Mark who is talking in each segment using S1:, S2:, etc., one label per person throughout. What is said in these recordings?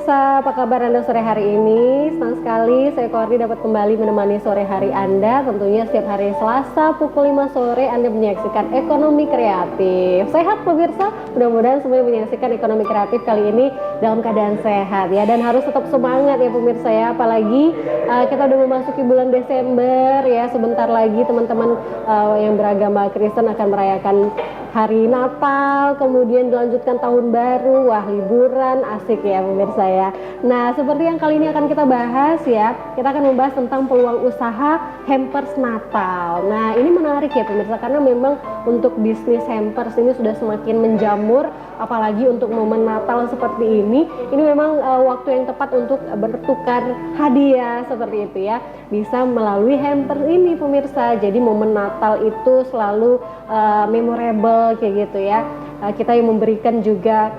S1: pemirsa, apa kabar Anda sore hari ini? Senang sekali saya Kordi dapat kembali menemani sore hari Anda. Tentunya setiap hari Selasa pukul 5 sore Anda menyaksikan Ekonomi Kreatif. Sehat pemirsa? Mudah-mudahan semuanya menyaksikan Ekonomi Kreatif kali ini dalam keadaan sehat ya. Dan harus tetap semangat ya pemirsa ya. Apalagi kita udah memasuki bulan Desember ya. Sebentar lagi teman-teman yang beragama Kristen akan merayakan hari Natal, kemudian dilanjutkan tahun baru, wah liburan, asik ya pemirsa ya. Nah seperti yang kali ini akan kita bahas ya, kita akan membahas tentang peluang usaha hampers Natal. Nah ini menarik ya pemirsa, karena memang untuk bisnis hampers ini sudah semakin menjamur, apalagi untuk momen Natal seperti ini memang waktu yang tepat untuk bertukar hadiah seperti itu ya. Bisa melalui hampers ini pemirsa, jadi momen Natal itu selalu memorable kayak gitu ya. Kita yang memberikan juga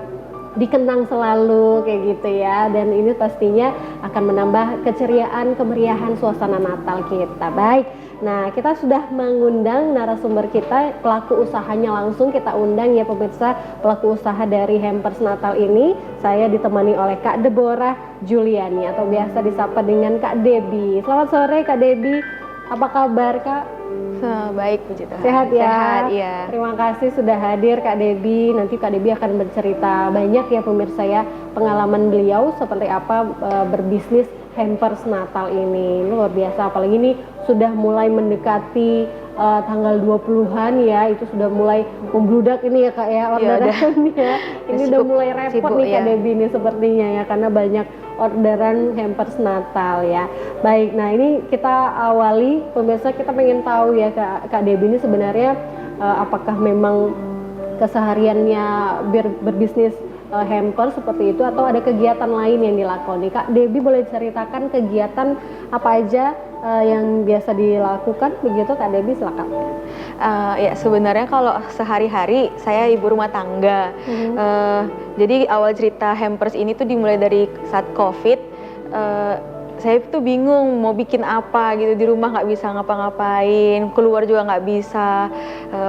S1: dikenang selalu kayak gitu ya, dan ini pastinya akan menambah keceriaan, kemeriahan suasana Natal kita. Baik, nah kita sudah mengundang narasumber kita, pelaku usahanya langsung kita undang ya pemirsa, pelaku usaha dari hampers Natal ini. Saya ditemani oleh Kak Deborah Juliani atau biasa disapa dengan Kak Debbie. Selamat sore Kak Debbie, apa kabar Kak?
S2: Baik, puji Tuhan.
S1: Sehat ya?
S2: Sehat, iya.
S1: Terima kasih sudah hadir Kak Debbie. Nanti Kak Debbie akan bercerita banyak ya pemirsa ya, pengalaman beliau seperti apa berbisnis hampers Natal ini. Luar biasa, apalagi ini sudah mulai mendekati tanggal 20-an ya, itu sudah mulai membludak ini ya Kak ya orderannya. Ini udah mulai repot sibuk, nih Kak Debbie ini sepertinya ya, karena banyak orderan hampers Natal ya. Baik, nah ini kita awali pemirsa, kita pengen tahu ya Kak Debbie ini sebenarnya apakah memang kesehariannya berbisnis hamper seperti itu atau ada kegiatan lain yang dilakoni. Kak Debbie boleh ceritakan kegiatan apa aja yang biasa dilakukan begitu Kak Debbie, silakan.
S2: Ya sebenarnya kalau sehari-hari saya ibu rumah tangga. Jadi awal cerita hampers ini tuh dimulai dari saat COVID. Saya tuh bingung mau bikin apa gitu, di rumah nggak bisa ngapa-ngapain, keluar juga nggak bisa.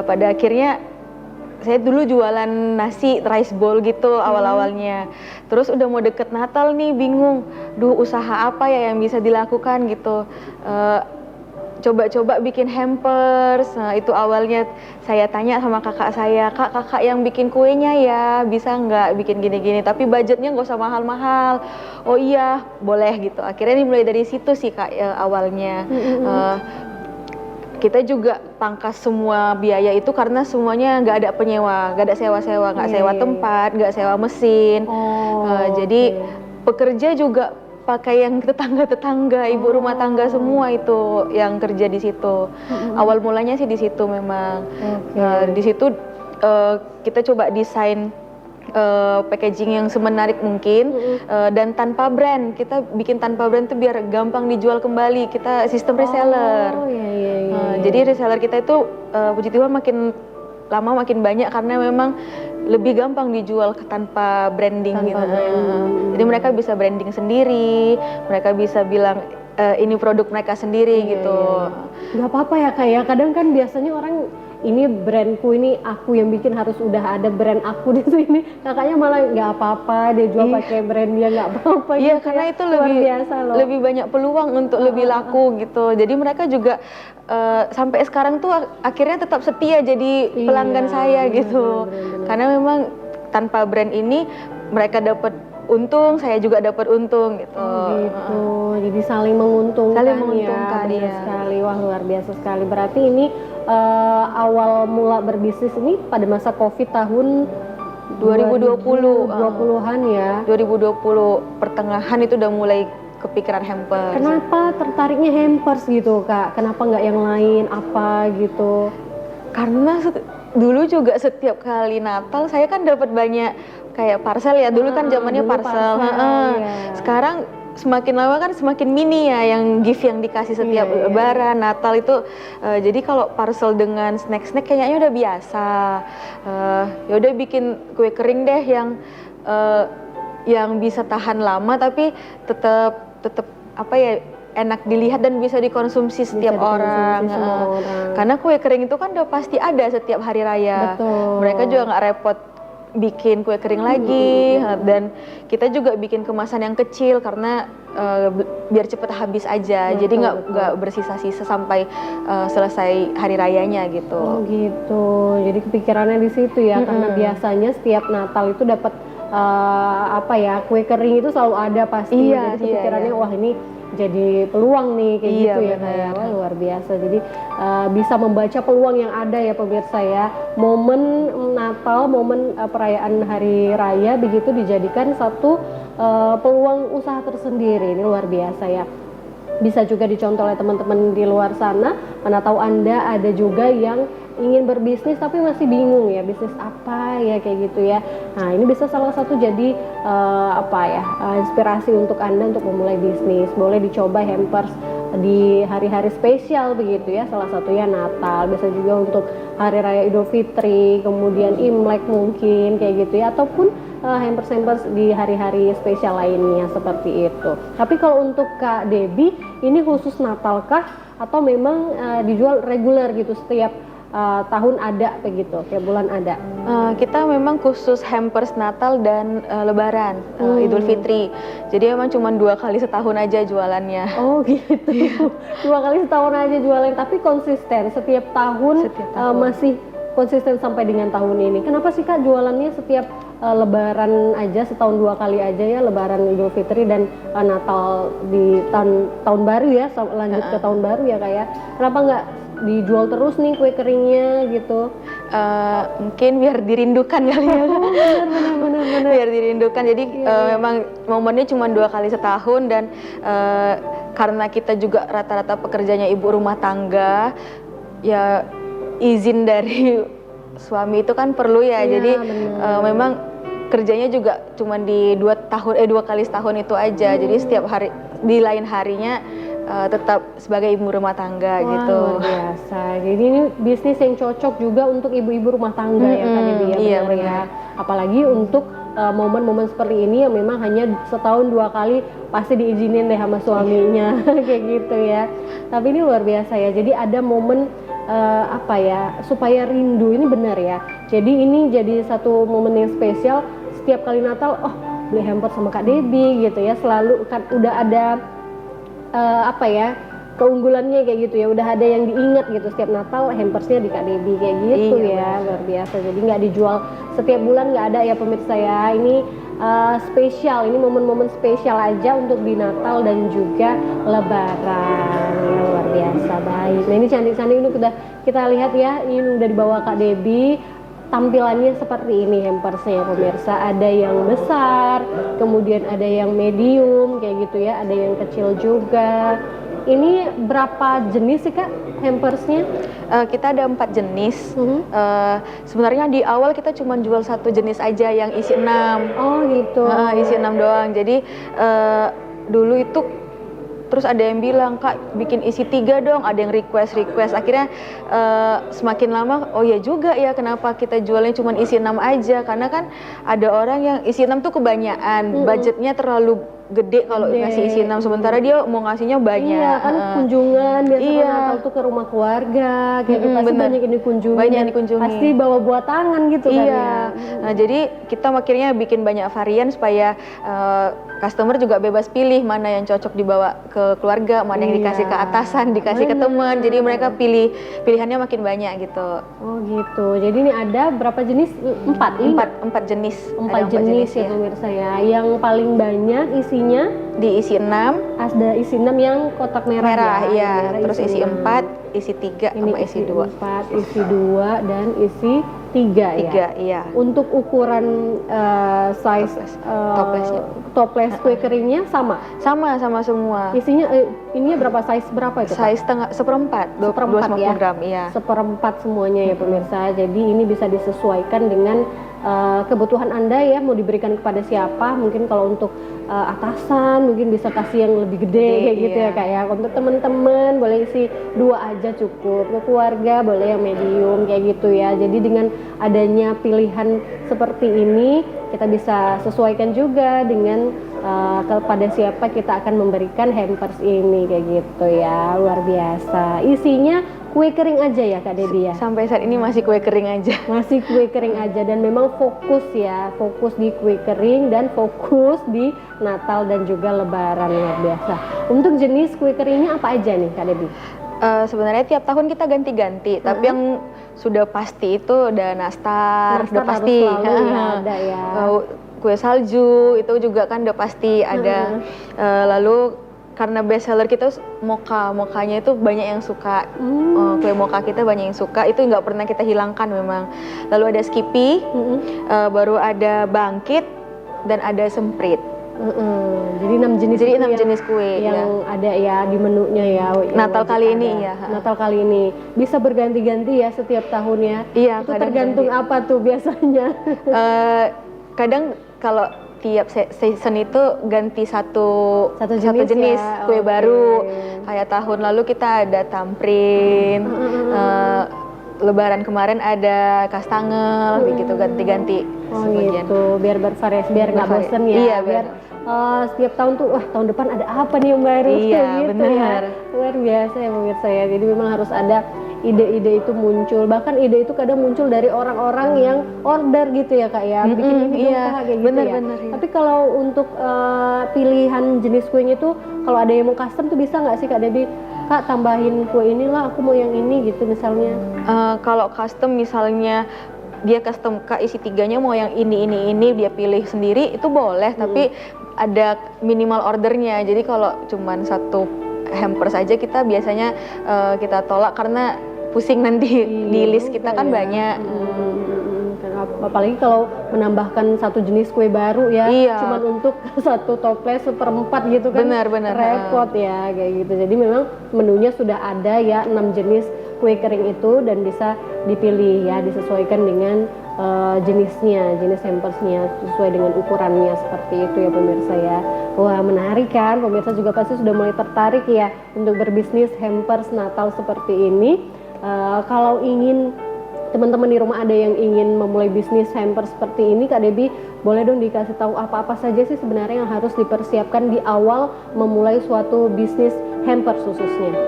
S2: Pada akhirnya saya dulu jualan nasi rice bowl gitu awal-awalnya. Terus udah mau deket Natal nih, bingung, usaha apa ya yang bisa dilakukan gitu. Coba-coba bikin hampers. Nah itu awalnya saya tanya sama kakak saya, kakak yang bikin kuenya ya bisa nggak bikin gini-gini, tapi budgetnya nggak usah mahal-mahal. Oh iya boleh gitu. Akhirnya dimulai dari situ sih Kak awalnya. Kita juga pangkas semua biaya itu karena semuanya nggak ada penyewa, nggak ada sewa-sewa, nggak sewa tempat, nggak sewa mesin. Jadi pekerja juga pakai yang tetangga-tetangga, ibu rumah tangga semua itu yang kerja di situ. Awal mulanya sih di situ memang. Di situ kita coba desain packaging yang semenarik mungkin dan tanpa brand. Kita bikin tanpa brand tuh biar gampang dijual kembali. Kita sistem reseller. Jadi reseller kita itu puji Tuhan makin lama makin banyak karena memang lebih gampang dijual tanpa branding gitu. Jadi mereka bisa branding sendiri, mereka bisa bilang ini produk mereka sendiri gitu.
S1: Gak apa-apa ya Kak ya, kadang kan biasanya orang ini brandku, ini aku yang bikin, harus udah ada brand aku di sini. Kakaknya malah nggak apa-apa, dia jual pakai brand dia nggak apa-apa.
S2: Iya, karena itu lebih banyak peluang untuk lebih laku gitu. Jadi mereka juga sampai sekarang tuh akhirnya tetap setia jadi pelanggan saya gitu. Karena memang tanpa brand ini mereka dapat untung, saya juga dapat untung gitu.
S1: Jadi saling menguntungkan.
S2: Saling menguntungkan
S1: ya. Sekali, wah luar biasa sekali. Berarti ini awal mula berbisnis ini pada masa COVID tahun 2020-an ya.
S2: 2020 pertengahan itu udah mulai kepikiran hampers.
S1: Kenapa tertariknya hampers gitu Kak? Kenapa nggak yang lain apa gitu?
S2: Karena dulu juga setiap kali Natal saya kan dapat banyak kayak parcel ya. Dulu kan zamannya parcel. Sekarang semakin lama kan semakin mini ya yang gift yang dikasih setiap Lebaran, Natal itu. Jadi kalau parcel dengan snack-snack kayaknya udah biasa. Ya udah bikin kue kering deh yang bisa tahan lama tapi tetap apa ya, enak dilihat dan bisa dikonsumsi setiap orang.
S1: Orang.
S2: Karena kue kering itu kan udah pasti ada setiap hari raya.
S1: Betul.
S2: Mereka juga nggak repot bikin kue kering lagi, dan kita juga bikin kemasan yang kecil karena biar cepet habis aja, jadi nggak bersisa-sisa sampai selesai hari rayanya gitu.
S1: Oh gitu, jadi kepikirannya di situ ya, karena biasanya setiap Natal itu dapat kue kering itu selalu ada pasti, jadi kepikirannya wah ini jadi peluang nih kayak gitu ya kayak wah luar biasa. Jadi bisa membaca peluang yang ada ya pemirsa ya. Momen Natal, momen perayaan hari raya begitu dijadikan satu peluang usaha tersendiri. Ini luar biasa ya. Bisa juga dicontoh oleh teman-teman di luar sana. Mana tahu Anda ada juga yang ingin berbisnis tapi masih bingung ya, bisnis apa ya kayak gitu ya. Nah ini bisa salah satu jadi inspirasi untuk Anda untuk memulai bisnis. Boleh dicoba hampers di hari-hari spesial begitu ya, salah satunya Natal, bisa juga untuk hari raya Idul Fitri, kemudian Imlek mungkin kayak gitu ya, ataupun hampers-hampers di hari-hari spesial lainnya seperti itu. Tapi kalau untuk Kak Debbie ini khusus Natal kah atau memang dijual reguler gitu setiap tahun ada begitu, tiap bulan ada?
S2: Kita memang khusus hampers Natal dan Lebaran, Idul Fitri. Jadi emang cuma 2 kali setahun aja jualannya.
S1: Oh gitu, 2 kali setahun aja jualan, tapi konsisten setiap tahun, masih konsisten sampai dengan tahun ini. Kenapa sih Kak jualannya setiap Lebaran aja, setahun 2 kali aja ya, Lebaran Idul Fitri dan Natal di tahun baru ya, lanjut ke tahun baru ya Kak ya. Kenapa nggak dijual terus nih kue keringnya gitu?
S2: Mungkin biar dirindukan kali ya. Bener. Biar dirindukan. Jadi memang momennya cuma 2 kali setahun, dan karena kita juga rata-rata pekerjanya ibu rumah tangga, ya izin dari suami itu kan perlu ya. Jadi memang kerjanya juga cuma di 2 kali setahun itu aja. Jadi setiap hari, di lain harinya tetap sebagai ibu rumah tangga. Wah, gitu.
S1: Luar biasa. Jadi ini bisnis yang cocok juga untuk ibu-ibu rumah tangga ya Kak Debbie ya.
S2: Iya,
S1: benar ya. Apalagi untuk momen-momen seperti ini yang memang hanya setahun 2 kali pasti diizinin deh sama suaminya kayak gitu ya. Tapi ini luar biasa ya. Jadi ada momen supaya rindu, ini benar ya. Jadi ini jadi satu momen yang spesial setiap kali Natal. Oh, beli hamper sama Kak Debbie gitu ya. Selalu kan udah ada keunggulannya kayak gitu ya, udah ada yang diingat gitu setiap Natal hampersnya di Kak Debbie kayak gitu ya. Luar biasa. Jadi nggak dijual setiap bulan, nggak ada ya pemirsa ya. Ini spesial, ini momen-momen spesial aja untuk di Natal dan juga Lebaran ya, luar biasa. Baik, nah ini cantik-cantik ini udah kita lihat ya, ini udah dibawa Kak Debbie. Tampilannya seperti ini hampersnya ya pemirsa, ada yang besar, kemudian ada yang medium kayak gitu ya, ada yang kecil juga. Ini berapa jenis sih Kak hampersnya?
S2: Kita ada 4 jenis. Sebenarnya di awal kita cuma jual 1 jenis aja yang isi 6.
S1: Oh gitu.
S2: Isi 6 doang. Jadi dulu itu terus ada yang bilang, Kak bikin isi 3 dong, ada yang request. Akhirnya semakin lama, oh ya juga ya kenapa kita jualnya cuma isi 6 aja, karena kan ada orang yang isi 6 tuh kebanyakan, budgetnya terlalu gede kalau ngasih isi 6, sementara dia mau ngasihnya banyak.
S1: Iya kan, kunjungan biasanya Natal tuh ke rumah keluarga kayak gitu, pasti banyak yang dikunjungi, pasti bawa buah tangan gitu kan ya.
S2: Nah jadi kita akhirnya bikin banyak varian supaya customer juga bebas pilih mana yang cocok dibawa ke keluarga, mana yang dikasih ke atasan, dikasih ke teman. Jadi mereka pilihannya makin banyak gitu.
S1: Oh gitu. Jadi ini ada berapa jenis?
S2: 4 jenis.
S1: 4 jenis ya pemirsa ya. Yang paling banyak isinya
S2: di isi 6.
S1: Ada isi 6 yang kotak merah ya.
S2: Iya. Terus isi 4, isi 3 sama isi 2.
S1: 4, isi 2 dan isi 3 ya.
S2: Iya.
S1: Untuk ukuran size toples kue keringnya sama semua. Isinya ininya berapa, size berapa itu?
S2: Size seperempat 250
S1: ya?
S2: gram, iya.
S1: Seperempat semuanya ya pemirsa. Jadi ini bisa disesuaikan dengan kebutuhan Anda ya, mau diberikan kepada siapa. Mungkin kalau untuk atasan mungkin bisa kasih yang lebih gede kayak gitu ya Kak ya. Untuk teman-teman boleh isi 2 aja cukup. Ke keluarga boleh yang medium kayak gitu ya. Jadi dengan adanya pilihan seperti ini, kita bisa sesuaikan juga dengan kepada siapa kita akan memberikan hampers ini kayak gitu ya. Luar biasa. Isinya kue kering aja ya Kak Debbie ya?
S2: Sampai saat ini masih kue kering aja.
S1: Masih kue kering aja, dan memang fokus ya, fokus di kue kering dan fokus di Natal dan juga Lebaran, luar biasa. Untuk jenis kue keringnya apa aja nih Kak Debbie?
S2: Sebenarnya tiap tahun kita ganti-ganti, tapi yang sudah pasti itu udah nastar udah pasti.
S1: Harus selalu ya, ada ya.
S2: Kue salju itu juga kan udah pasti ada. Lalu karena best seller kita mokanya itu banyak yang suka. Kue mocha kita banyak yang suka, itu nggak pernah kita hilangkan memang. Lalu ada Skippy, baru ada Bangkit, dan ada Semprit.
S1: Jadi 6 jenis.
S2: Jadi 6 jenis kue
S1: yang ada ya di menunya ya.
S2: Natal kali ini ya.
S1: Natal kali ini bisa berganti-ganti ya setiap tahunnya.
S2: Iya,
S1: itu tergantung ganti. Apa tuh biasanya?
S2: Kadang kalau tiap season itu ganti satu jenis ya? Kue baru. Kayak tahun lalu kita ada tamprin, Lebaran kemarin ada kastangel, begitu ganti-ganti.
S1: Gitu, biar bervariasi, biar nggak bosen ya.
S2: Iya,
S1: biar setiap tahun tuh, wah tahun depan ada apa nih yang baru?
S2: Iya,
S1: gitu
S2: benar.
S1: Ya. Luar biasa ya pemirsa ya. Jadi memang harus ada ide-ide itu muncul, bahkan ide itu kadang muncul dari orang-orang yang order gitu ya Kak ya, bikin ini dong Kak, kayak gitu ya.
S2: Bener.
S1: Tapi kalau untuk pilihan jenis kuenya itu, kalau ada yang mau custom tuh bisa nggak sih Kak Debbie? Kak tambahin kue inilah, aku mau yang ini gitu misalnya.
S2: Kalau custom misalnya dia custom Kak isi 3-nya mau yang ini dia pilih sendiri, itu boleh, tapi ada minimal ordernya. Jadi kalau cuman satu hampers aja kita biasanya kita tolak karena pusing nanti di list kita kan banyak.
S1: Apalagi kalau menambahkan satu jenis kue baru ya, cuman untuk satu toples 1/4 gitu kan.
S2: Benar.
S1: Repot ya kayak gitu. Jadi memang menunya sudah ada ya 6 jenis kue kering itu, dan bisa dipilih ya, disesuaikan dengan jenisnya, jenis hampersnya sesuai dengan ukurannya, seperti itu ya pemirsa ya. Wah menarik kan, pemirsa juga pasti sudah mulai tertarik ya untuk berbisnis hampers Natal seperti ini. Kalau ingin teman-teman di rumah ada yang ingin memulai bisnis hampers seperti ini, Kak Debbie boleh dong dikasih tahu apa-apa saja sih sebenarnya yang harus dipersiapkan di awal memulai suatu bisnis hampers khususnya?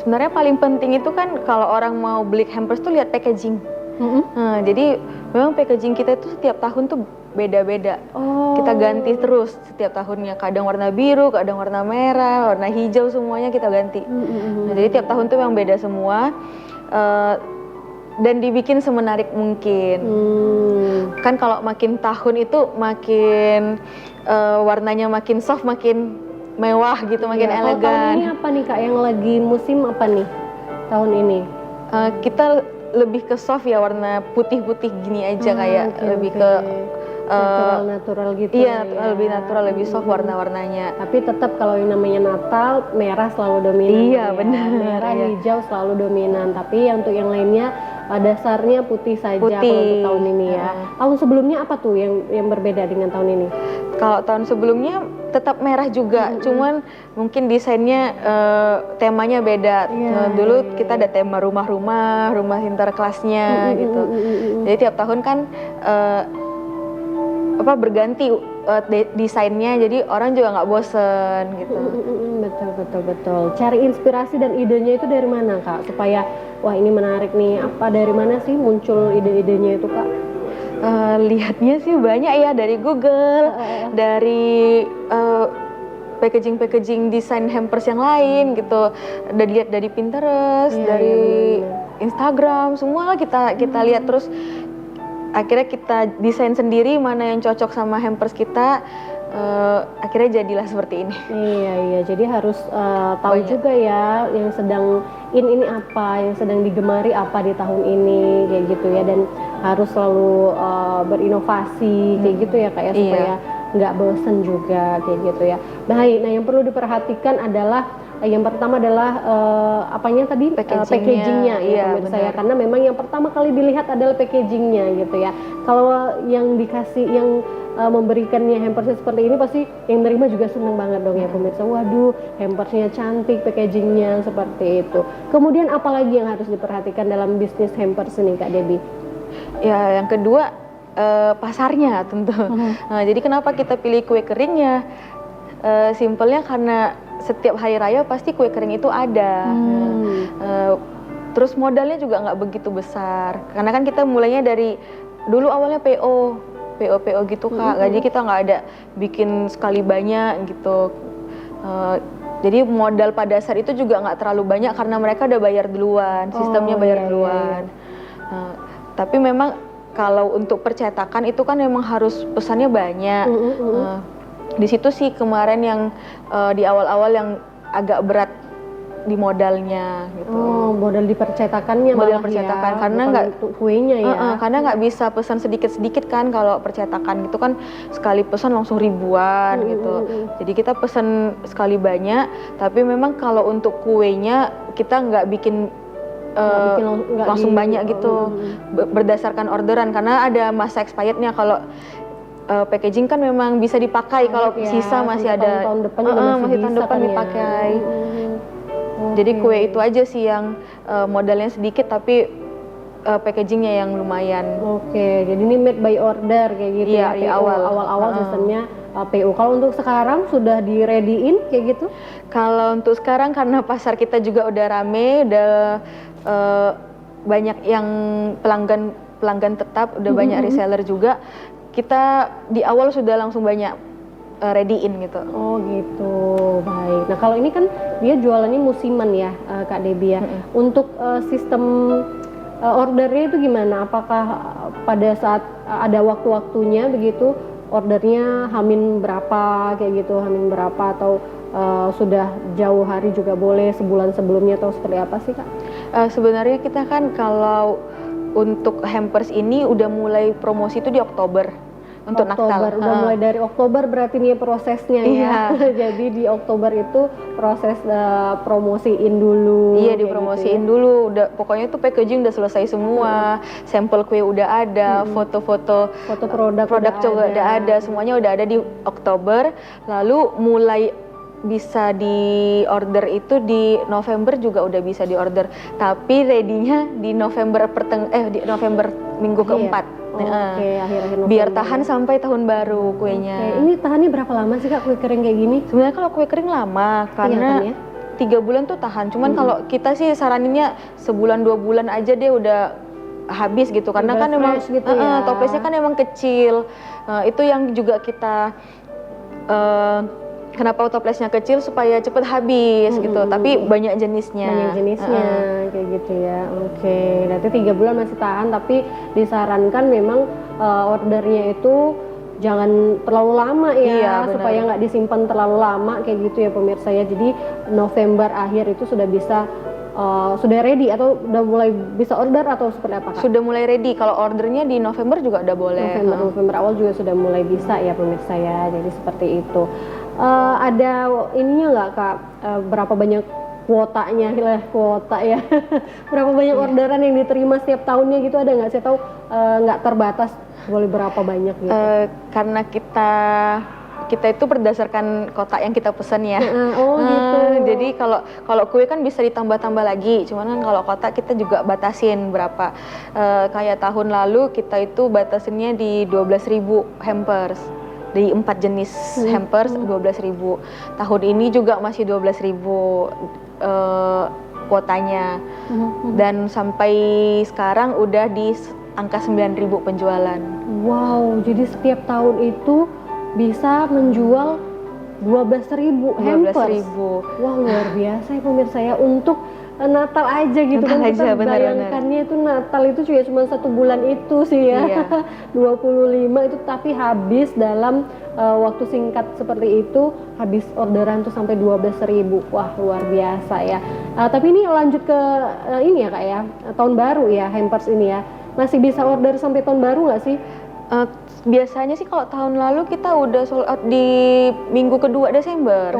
S2: Sebenarnya paling penting itu kan kalau orang mau beli hampers tuh lihat packaging. Jadi memang packaging kita itu setiap tahun tuh beda-beda. Kita ganti terus setiap tahunnya. Kadang warna biru, kadang warna merah, warna hijau, semuanya kita ganti. Jadi tiap tahun tuh memang beda semua. Dan dibikin semenarik mungkin. Kan kalau makin tahun itu makin warnanya makin soft, makin mewah gitu, makin elegan.
S1: Tahun ini apa nih Kak, yang lagi musim apa nih tahun ini?
S2: Kita lebih ke soft ya, warna putih-putih gini aja, kayak lebih ke
S1: natural gitu.
S2: Iya, lebih natural, lebih soft warna-warnanya.
S1: Tapi tetap kalau yang namanya Natal, merah selalu dominan.
S2: Iya, benar.
S1: Merah, hijau selalu dominan. Tapi untuk yang lainnya dasarnya putih saja. Kalau untuk tahun ini ya. Tahun sebelumnya apa tuh yang berbeda dengan tahun ini?
S2: Kalau tahun sebelumnya tetap merah juga, cuman mungkin desainnya temanya beda. Dulu kita ada tema rumah sinterklasnya gitu. Jadi tiap tahun kan berganti desainnya, jadi orang juga nggak bosen gitu.
S1: Betul. Cari inspirasi dan idenya itu dari mana Kak? Supaya wah ini menarik nih, apa dari mana sih muncul ide-idenya itu Kak?
S2: Lihatnya sih banyak ya, dari Google, dari packaging desain hampers yang lain gitu. Udah lihat dari Pinterest, dari Instagram, semua lah kita lihat, terus akhirnya kita desain sendiri mana yang cocok sama hampers kita. Akhirnya jadilah seperti ini.
S1: Iya, jadi harus tahu juga ya yang sedang ini apa, yang sedang digemari apa di tahun ini kayak gitu ya, dan harus selalu berinovasi kayak gitu ya Kak ya, supaya nggak bosen juga kayak gitu ya. Baik, nah yang perlu diperhatikan adalah yang pertama adalah apanya tadi, packagingnya ya pemirsa ya, karena memang yang pertama kali dilihat adalah packagingnya gitu ya. Kalau yang dikasih, yang memberikannya hampersnya seperti ini, pasti yang nerima juga seneng banget dong ya pemirsa. Waduh, hampersnya cantik, packagingnya seperti itu. Kemudian apalagi yang harus diperhatikan dalam bisnis hampers ini Kak Debbie?
S2: Ya, yang kedua pasarnya tentu. Nah, jadi kenapa kita pilih kue keringnya? simpelnya karena setiap hari raya pasti kue kering itu ada. Terus modalnya juga nggak begitu besar, karena kan kita mulainya dari dulu awalnya PO gitu Kak. Jadi kita nggak ada bikin sekali banyak gitu. Jadi modal pada dasar itu juga nggak terlalu banyak karena mereka udah bayar duluan, sistemnya bayar duluan. Tapi memang kalau untuk percetakan itu kan memang harus pesannya banyak. Di situ sih kemarin yang di awal-awal yang agak berat di modalnya gitu.
S1: Oh, modal di percetakannya
S2: modal
S1: malah
S2: percetakan
S1: ya,
S2: karena
S1: bukan
S2: nggak
S1: untuk kuenya ya.
S2: Karena nggak bisa pesan sedikit-sedikit kan, kalau percetakan gitu kan sekali pesan langsung ribuan gitu. Jadi kita pesan sekali banyak, tapi memang kalau untuk kuenya kita nggak bikin langsung banyak gitu, berdasarkan orderan karena ada masa expirednya. Kalau packaging kan memang bisa dipakai, kalau sisa masih ada
S1: tahun depan juga masih
S2: tahun depan
S1: kan
S2: dipakai.
S1: Ya.
S2: Jadi kue itu aja sih yang modalnya sedikit tapi packagingnya yang lumayan.
S1: Oke, jadi ini made by order kayak gitu
S2: ya. Di
S1: awal sistemnya PO. Kalau untuk sekarang sudah di ready-in kayak gitu?
S2: Kalau untuk sekarang karena pasar kita juga udah rame, udah banyak yang pelanggan tetap, udah banyak reseller juga. Kita di awal sudah langsung banyak ready-in gitu.
S1: Oh gitu, baik. Nah kalau ini kan dia jualannya musiman ya, Kak Debbie ya. Untuk sistem ordernya itu gimana? Apakah pada saat ada waktu-waktunya begitu, ordernya hamin berapa kayak gitu, hamin berapa atau sudah jauh hari juga boleh, sebulan sebelumnya atau seperti apa sih Kak?
S2: Sebenarnya kita kan kalau untuk hampers ini udah mulai promosi itu di Oktober. Untuk Natal.
S1: Udah mulai dari Oktober berarti nih prosesnya ya. Jadi di Oktober itu proses promosiin dulu.
S2: Iya, dipromosiin gitu ya. Dulu. Udah pokoknya tuh packaging udah selesai semua. Sampel kue udah ada, foto produk juga udah ada. Semuanya udah ada di Oktober. Lalu mulai bisa di order itu di November juga udah bisa di order. Tapi ready-nya di November di November minggu keempat.
S1: Akhir-akhir November.
S2: Biar tahan sampai tahun baru kuenya.
S1: Ini tahannya berapa lama sih Kak kue kering kayak gini?
S2: Sebenarnya kalau kue kering lama karena 3 bulan tuh tahan. Cuman kalau kita sih saraninnya sebulan 2 bulan aja deh udah habis gitu. Karena kan memang gitu toplesnya kan emang kecil. Itu yang juga kita kenapa toplesnya kecil supaya cepet habis gitu. Tapi banyak jenisnya.
S1: Kayak gitu ya. Oke, berarti 3 bulan masih tahan, tapi disarankan memang ordernya itu jangan terlalu lama ya, supaya nggak disimpan terlalu lama kayak gitu ya pemirsa ya. Jadi November akhir itu sudah bisa sudah ready atau udah mulai bisa order atau seperti apa Kak?
S2: Sudah mulai ready. Kalau ordernya di November juga udah boleh.
S1: November awal juga sudah mulai bisa ya pemirsa ya. Jadi seperti itu. Ada ininya nggak Kak? Berapa banyak kuotanya ya? Berapa banyak orderan yang diterima setiap tahunnya gitu, ada nggak? Saya tahu nggak terbatas, boleh berapa banyak gitu?
S2: Karena kita itu berdasarkan kotak yang kita pesan ya.
S1: Gitu.
S2: Jadi kalau kue kan bisa ditambah-tambah lagi. Cuman kan kalau kotak kita juga batasin berapa. Kayak tahun lalu kita itu batasinnya di 12.000 hampers. Di 4 jenis hampers 12.000. Tahun ini juga masih 12.000 kuotanya. Dan sampai sekarang udah di angka 9.000 penjualan.
S1: Wow, jadi setiap tahun itu bisa menjual 12.000 hampers. Wah, luar biasa ya pemirsa ya, untuk Natal aja gitu kan, kita bayangkannya itu Natal itu juga cuma 1 bulan itu sih ya. 25 itu tapi habis dalam waktu singkat seperti itu, habis orderan tuh sampai 12.000. Wah, luar biasa ya. Tapi ini lanjut ke ini ya Kak ya, tahun baru ya, hampers ini ya. Masih bisa order sampai tahun baru nggak sih?
S2: Biasanya sih kalau tahun lalu kita udah sold out di minggu kedua Desember.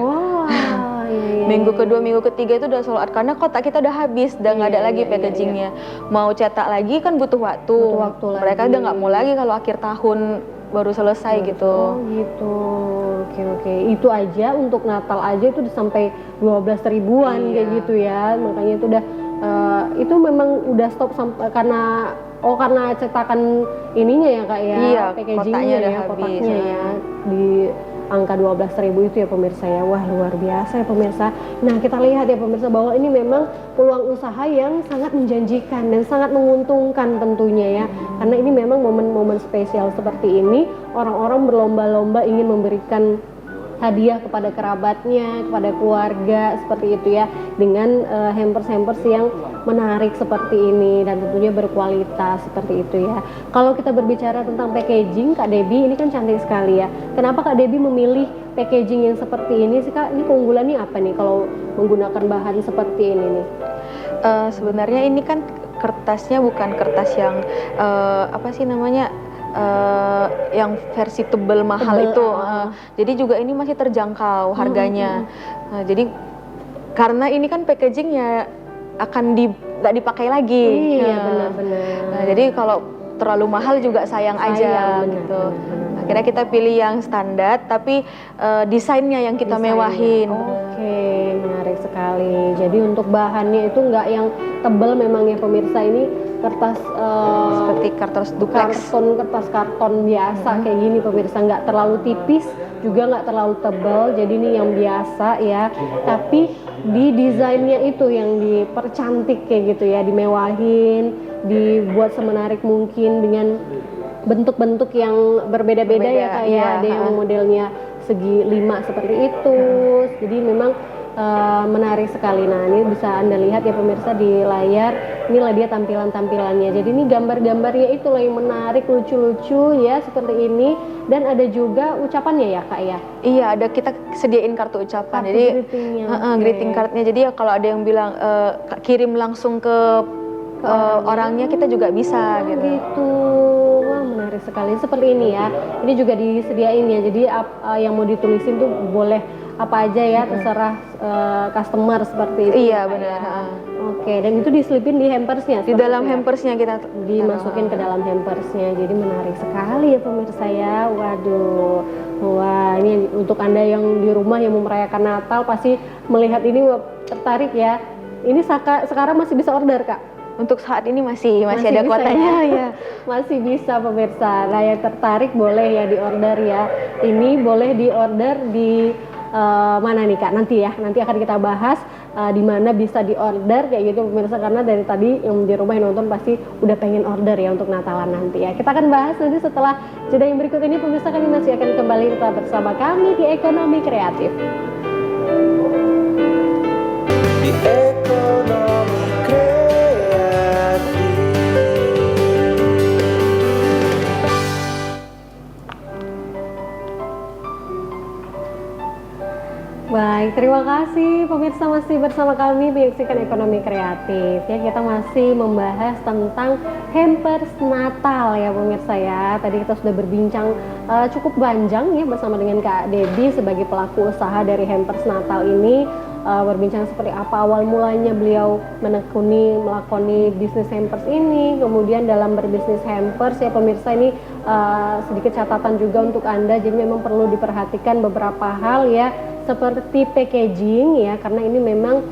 S2: Minggu kedua, minggu ketiga itu udah sold out karena kotak kita udah habis, udah nggak ada lagi packagingnya. Mau cetak lagi kan butuh waktu. Mereka udah nggak mau lagi kalau akhir tahun baru selesai gitu.
S1: Gitu. Oke. Itu aja untuk Natal aja itu udah sampai 12.000-an kayak gitu ya. Makanya itu udah itu memang udah stop karena cetakan ininya ya Kak ya, packagingnya ya, kotaknya ya angka 12.000 itu ya pemirsa ya. Wah, luar biasa ya pemirsa. Nah, kita lihat ya pemirsa bahwa ini memang peluang usaha yang sangat menjanjikan dan sangat menguntungkan tentunya ya. Karena ini memang momen-momen spesial seperti ini, orang-orang berlomba-lomba ingin memberikan hadiah kepada kerabatnya, kepada keluarga seperti itu ya, dengan hampers-hampers yang menarik seperti ini dan tentunya berkualitas seperti itu ya. Kalau kita berbicara tentang packaging, Kak Debbie, ini kan cantik sekali ya. Kenapa Kak Debbie memilih packaging yang seperti ini sih Kak? Ini keunggulannya apa nih kalau menggunakan bahan seperti ini nih?
S2: Sebenarnya ini kan kertasnya bukan kertas yang apa sih namanya, yang versi tebel mahal itu. Jadi juga ini masih terjangkau harganya. Jadi karena ini kan packagingnya akan nggak dipakai lagi.
S1: Iya, benar-benar.
S2: Nah, jadi kalau terlalu mahal juga sayang aja
S1: benar,
S2: gitu.
S1: benar.
S2: Akhirnya kita pilih yang standar tapi desainnya yang kita mewahin.
S1: Oke, menarik sekali. Jadi untuk bahannya itu nggak yang tebal memang ya pemirsa, ini kertas
S2: Seperti kertas duplex.
S1: kertas karton biasa kayak gini pemirsa, nggak terlalu tipis juga nggak terlalu tebal, jadi ini yang biasa ya, tapi di desainnya itu yang dipercantik kayak gitu ya, dimewahin, dibuat semenarik mungkin dengan bentuk-bentuk yang berbeda-beda ya Kak ya.
S2: Iya,
S1: ada yang modelnya segi 5 seperti itu, jadi memang menarik sekali. Nah, ini bisa Anda lihat ya pemirsa di layar, inilah dia tampilan-tampilannya. Jadi ini gambar-gambarnya itu loh yang menarik, lucu-lucu ya seperti ini, dan ada juga ucapannya ya Kak ya.
S2: Iya, ada, kita sediain kartu ucapan.
S1: Kartu
S2: jadi
S1: greetingnya,
S2: greeting cardnya. Jadi ya kalau ada yang bilang kirim langsung ke orangnya, kita juga bisa gitu.
S1: Wah, menarik sekali seperti ini ya. Ini juga disediain ya. Jadi yang mau ditulisin tuh boleh apa aja ya, terserah customer seperti itu.
S2: Iya, benar.
S1: Oke, dan itu diselipin di hampersnya.
S2: Di dalam hampersnya kita
S1: dimasukin ke dalam hampersnya. Jadi menarik sekali ya pemirsa ya. Waduh, wah, ini untuk Anda yang di rumah yang mau merayakan Natal pasti melihat ini tertarik ya. Ini sekarang masih bisa order Kak?
S2: Untuk saat ini masih ada kuotanya ya.
S1: Masih bisa pemirsa. Nah, yang tertarik boleh ya di order ya. Ini boleh di order di mana nih Kak? Nanti akan kita bahas di mana bisa di order kayak gitu pemirsa, karena dari tadi yang di rumah yang nonton pasti udah pengen order ya untuk Natalan nanti ya. Kita akan bahas nanti setelah jeda yang berikut ini pemirsa. Kami masih akan kembali tetap bersama kami di Ekonomi Kreatif.
S3: Di Ekonomi Kreatif.
S1: Baik, terima kasih pemirsa masih bersama kami menyaksikan Ekonomi Kreatif ya. Kita masih membahas tentang hampers Natal ya pemirsa ya. Tadi kita sudah berbincang cukup panjang ya bersama dengan Kak Debbie sebagai pelaku usaha dari hampers Natal ini. Berbincang seperti apa awal mulanya beliau melakoni bisnis hampers ini, kemudian dalam berbisnis hampers ya pemirsa, ini sedikit catatan juga untuk Anda. Jadi memang perlu diperhatikan beberapa hal ya, seperti packaging ya, karena ini memang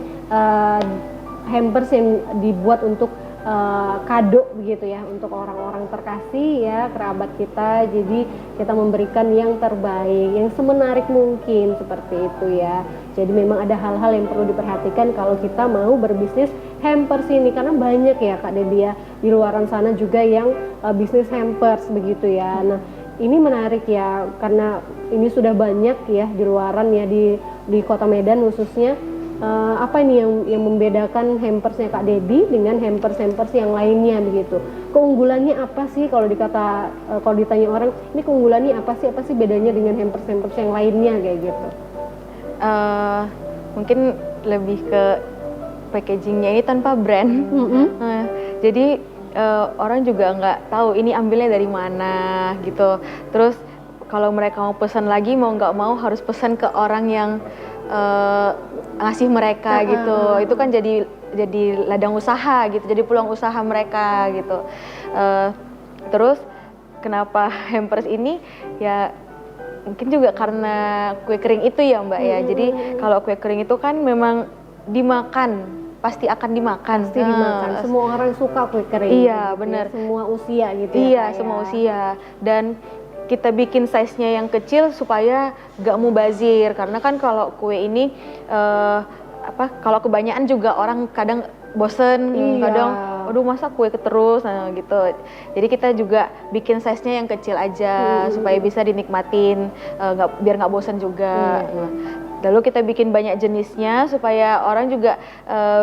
S1: hampers yang dibuat untuk kado begitu ya, untuk orang-orang terkasih ya, kerabat kita. Jadi kita memberikan yang terbaik, yang semenarik mungkin seperti itu ya. Jadi memang ada hal-hal yang perlu diperhatikan kalau kita mau berbisnis hampers ini, karena banyak ya Kak Debbie ya di luaran sana juga yang bisnis hampers begitu ya. Nah, ini menarik ya, karena ini sudah banyak ya di luaran ya, di Kota Medan khususnya. Apa ini yang membedakan hampersnya Kak Debbie dengan hampers yang lainnya begitu? Keunggulannya apa sih kalau ditanya orang, ini keunggulannya apa sih bedanya dengan hampers yang lainnya kayak gitu?
S2: Mungkin lebih ke packagingnya ini tanpa brand. Jadi orang juga nggak tahu ini ambilnya dari mana gitu. Terus kalau mereka mau pesan lagi, mau nggak mau harus pesan ke orang yang ngasih mereka gitu. Itu kan jadi ladang usaha gitu, jadi peluang usaha mereka gitu. Terus kenapa hampers ini ya, mungkin juga karena kue kering itu ya Mbak ya. Jadi kalau kue kering itu kan memang dimakan, pasti akan dimakan.
S1: Pasti dimakan. Semua orang suka kue kering.
S2: Iya,
S1: gitu
S2: benar.
S1: Ya. Semua usia gitu
S2: iya,
S1: ya.
S2: Semua usia. Dan kita bikin size-nya yang kecil supaya gak mubazir, karena kan kalau kue ini kalau kebanyakan juga orang kadang bosen, kadang aduh masa kue terus, nah gitu. Jadi kita juga bikin size-nya yang kecil aja supaya bisa dinikmatin, biar nggak bosen juga. Lalu kita bikin banyak jenisnya supaya orang juga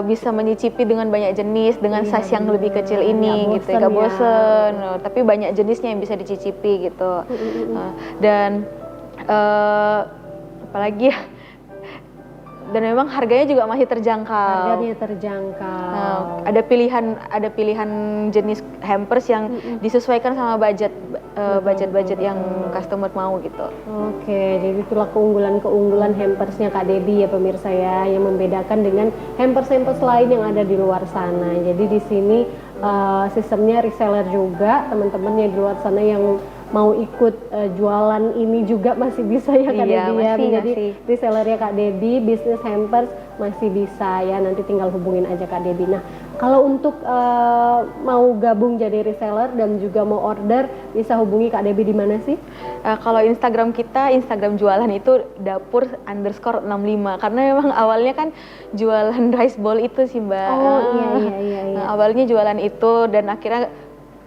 S2: bisa menyicipi dengan banyak jenis dengan size yang lebih kecil ini gitu, nggak bosen. Tapi banyak jenisnya yang bisa dicicipi gitu. Dan apalagi ya, dan memang harganya juga masih terjangkau.
S1: Harganya terjangkau.
S2: Ada pilihan jenis hampers yang disesuaikan sama budget yang customer mau gitu.
S1: Oke, jadi itulah keunggulan hampersnya Kak Debbie ya pemirsa ya, yang membedakan dengan hampers lain yang ada di luar sana. Jadi di sini sistemnya reseller juga, teman-teman yang di luar sana yang mau ikut jualan ini juga masih bisa ya Kak Debbie ya, menjadi resellernya Kak Debbie, bisnis hampers masih bisa ya, nanti tinggal hubungin aja Kak Debbie. Nah, kalau untuk mau gabung jadi reseller dan juga mau order, bisa hubungi Kak Debbie di mana sih?
S2: Kalau Instagram kita, Instagram jualan itu dapur_65, karena memang awalnya kan jualan rice ball itu sih Mbak.
S1: Oh iya.
S2: Awalnya jualan itu dan akhirnya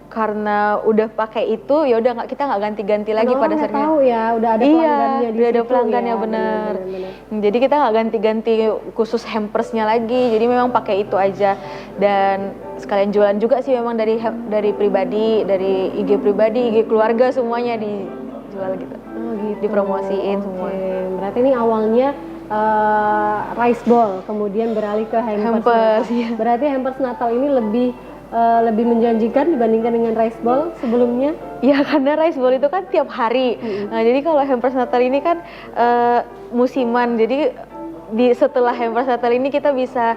S2: karena udah pakai itu ya udah kita nggak ganti-ganti lagi pada dasarnya.
S1: Tahu ya, udah ada pelanggannya di
S2: udah ada
S1: situ
S2: pelanggannya
S1: ya,
S2: bener.
S1: bener.
S2: Jadi kita nggak ganti-ganti khusus hampersnya lagi. Jadi memang pakai itu aja dan sekalian jualan juga sih memang dari pribadi, dari IG pribadi, IG keluarga semuanya dijual gitu.
S1: Oh gitu.
S2: Dipromosiin semua.
S1: Berarti ini awalnya rice ball, kemudian beralih ke hampers.
S2: Iya.
S1: Berarti hampers Natal ini lebih menjanjikan dibandingkan dengan rice ball sebelumnya?
S2: Ya karena rice ball itu kan tiap hari. Nah, jadi kalau hampers Natal ini kan musiman. Jadi setelah hampers Natal ini kita bisa